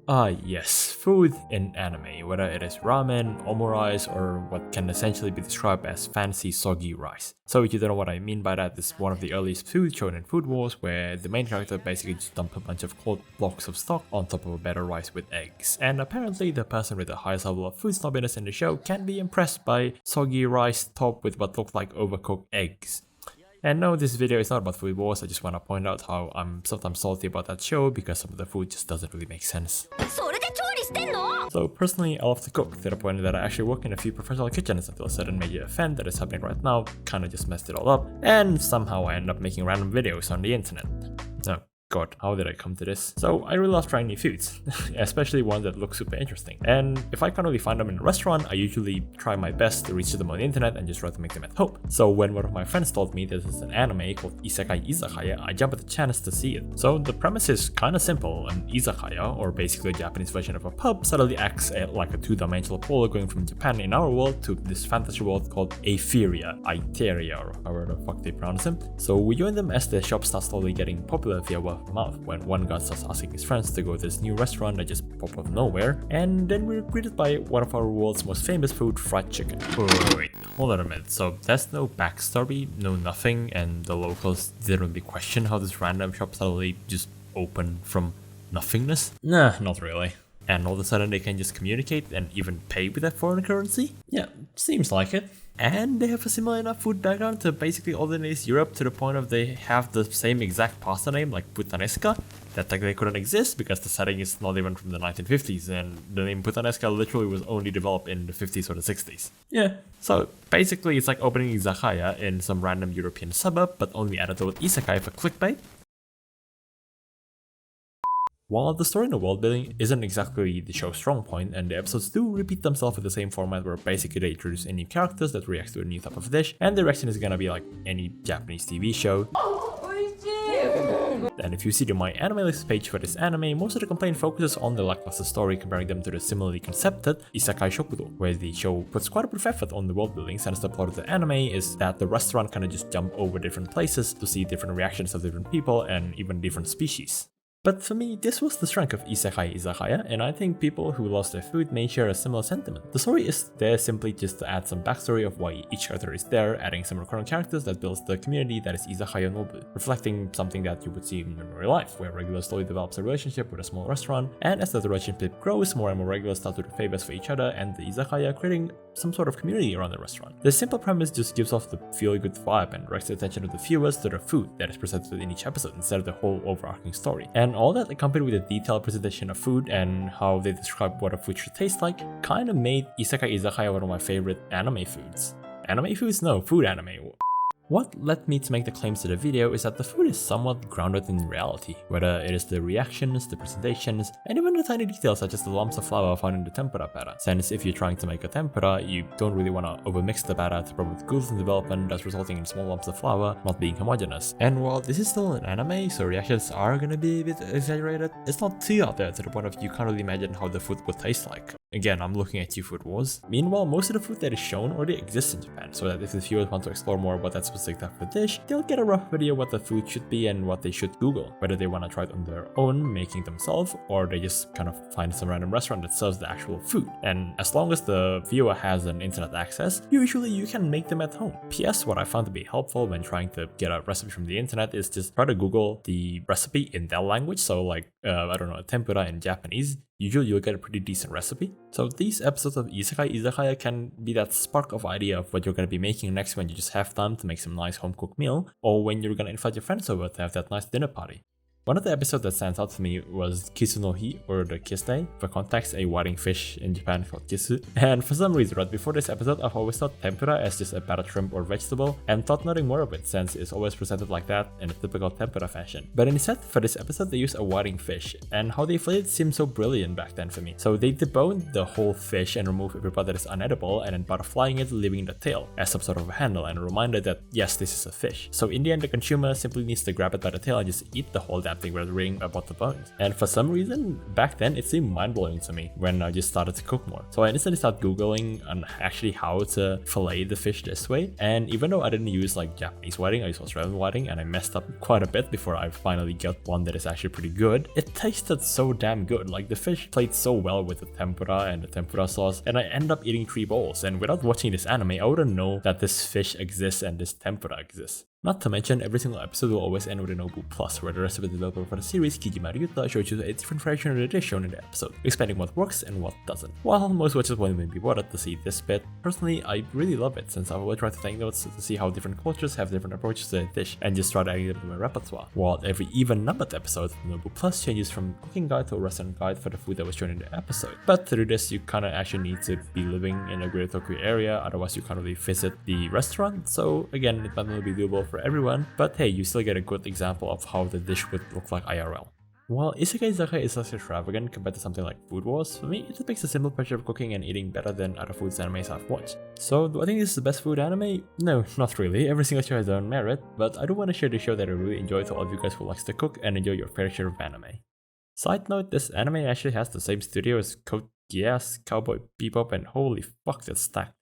Ah yes, food in anime, whether it is ramen, omurice, or what can essentially be described as fancy soggy rice. So if you don't know what I mean by that, this is one of the earliest foods shown in Food Wars, where the main character basically just dumped a bunch of cold blocks of stock on top of a better rice with eggs. And apparently the person with the highest level of food snobbiness in the show can be impressed by soggy rice topped with what looked like overcooked eggs. And no, this video is not about Food Wars, I just want to point out how I'm sometimes salty about that show because some of the food just doesn't really make sense. So personally, I love to cook, to the point that I actually work in a few professional kitchens until a certain major event that is happening right now kinda just messed it all up, and somehow I end up making random videos on the internet. Oh god, how did I come to this? So I really love trying new foods, especially ones that look super interesting. And if I can't really find them in a restaurant, I usually try my best to research them on the internet and just try to make them at home. So when one of my friends told me this is an anime called Isekai Izakaya, I jumped at the chance to see it. So the premise is kinda simple. An izakaya, or basically a Japanese version of a pub, suddenly acts like a two-dimensional pole going from Japan in our world to this fantasy world called Iteria, or however the fuck they pronounce them. So we join them as the shop starts slowly getting popular via word of mouth, when one guy starts asking his friends to go to this new restaurant that just popped out of nowhere, and then we're greeted by one of our world's most famous food, fried chicken. Wait, hold on a minute. So there's no backstory, no nothing, and the locals didn't really question how this random shop suddenly just opened from nothingness? Nah, not really. And all of a sudden they can just communicate and even pay with that foreign currency? Yeah, seems like it. And they have a similar enough food background to basically all the East Europe, to the point of they have the same exact pasta name like puttanesca that technically couldn't exist because the setting is not even from the 1950s, and the name puttanesca literally was only developed in the 50s or the 60s. Yeah, so basically it's like opening izakaya in some random European suburb, but only added the word isekai for clickbait. While the story and the world building isn't exactly the show's strong point, and the episodes do repeat themselves with the same format where basically they introduce any characters that react to a new type of dish, and the reaction is gonna be like any Japanese TV show. And if you see the My Anime List page for this anime, most of the complaint focuses on the lackluster story, comparing them to the similarly concepted Isekai Shokudou, where the show puts quite a bit of effort on the world building, since the plot of the anime is that the restaurant kinda just jump over different places to see different reactions of different people and even different species. But for me, this was the strength of Isekai Izakaya, and I think people who lost their food may share a similar sentiment. The story is there simply just to add some backstory of why each character is there, adding some recurring characters that builds the community that is Izakaya Nobu, reflecting something that you would see in real life, where regulars slowly develops a relationship with a small restaurant, and as that relationship grows, more and more regulars start to do favors for each other and the Izakaya, creating some sort of community around the restaurant. The simple premise just gives off the feel-good vibe and directs the attention of the viewers to the food that is presented in each episode instead of the whole overarching story. And all that accompanied with a detailed presentation of food and how they describe what a food should taste like kinda made Isekai Izakaya one of my favorite anime foods. Anime foods? No, food anime. What led me to make the claims to the video is that the food is somewhat grounded in reality, whether it is the reactions, the presentations, and even the tiny details such as the lumps of flour found in the tempura batter. Since if you're trying to make a tempura, you don't really want to overmix the batter to promote gluten development, thus resulting in small lumps of flour not being homogeneous. And while this is still an anime, so reactions are gonna be a bit exaggerated, it's not too out there to the point of you can't really imagine how the food would taste like. Again, I'm looking at you, Food Wars. Meanwhile, most of the food that is shown already exists in Japan, so that if the viewers want to explore more about that specific type of dish, they'll get a rough video what the food should be and what they should Google, whether they want to try it on their own, making themselves, or they just kind of find some random restaurant that serves the actual food. And as long as the viewer has an internet access, usually you can make them at home. P.S. What I found to be helpful when trying to get a recipe from the internet is just try to Google the recipe in their language, so like, I don't know, a tempura in Japanese. Usually you'll get a pretty decent recipe. So these episodes of Isekai Izakaya can be that spark of idea of what you're going to be making next when you just have time to make some nice home cooked meal, or when you're going to invite your friends over to have that nice dinner party. One of the episodes that stands out to me was Kisu no Hi, or the Kiss Day. For context, a whiting fish in Japan called kisu. And for some reason, right before this episode, I've always thought tempura as just a battered shrimp or vegetable, and thought nothing more of it since it's always presented like that in a typical tempura fashion. But instead, for this episode, they used a whiting fish, and how they flayed it seemed so brilliant back then for me. So they deboned the whole fish and removed every part that is unedible, and then butterflying it, leaving the tail as some sort of a handle and a reminder that yes, this is a fish. So in the end, the consumer simply needs to grab it by the tail and just eat the whole damn damn thing without reading about the bones. And for some reason, back then it seemed mind-blowing to me when I just started to cook more. So I instantly started googling on actually how to fillet the fish this way, and even though I didn't use like Japanese whiting, I used Australian whiting, and I messed up quite a bit before I finally got one that is actually pretty good. It tasted so damn good, like the fish played so well with the tempura and the tempura sauce, and I ended up eating 3 bowls, and without watching this anime, I wouldn't know that this fish exists and this tempura exists. Not to mention, every single episode will always end with a Nobu Plus, where the rest of the developer for the series, Kijima Ryuta, shows you a different version of the dish shown in the episode, explaining what works and what doesn't. While most watchers won't even be bothered to see this bit, personally, I really love it, since I always try to take notes to see how different cultures have different approaches to a dish, and just try to add them to my repertoire. While every even-numbered episode, Nobu Plus changes from cooking guide to a restaurant guide for the food that was shown in the episode. But to do this, you kinda actually need to be living in a Greater Tokyo area, otherwise you can't really visit the restaurant, so again, it might not be doable for everyone, but hey, you still get a good example of how the dish would look like IRL. While Isekai Izakaya is less extravagant compared to something like Food Wars, for me it just makes a simple pleasure of cooking and eating better than other foods animes I've watched. So do I think this is the best food anime? No, not really, every single show has their own merit, but I do want to share the show that I really enjoy to all of you guys who likes to cook and enjoy your fair share of anime. Side note, this anime actually has the same studio as Code Geass, Cowboy Bebop, and holy fuck that's stacked.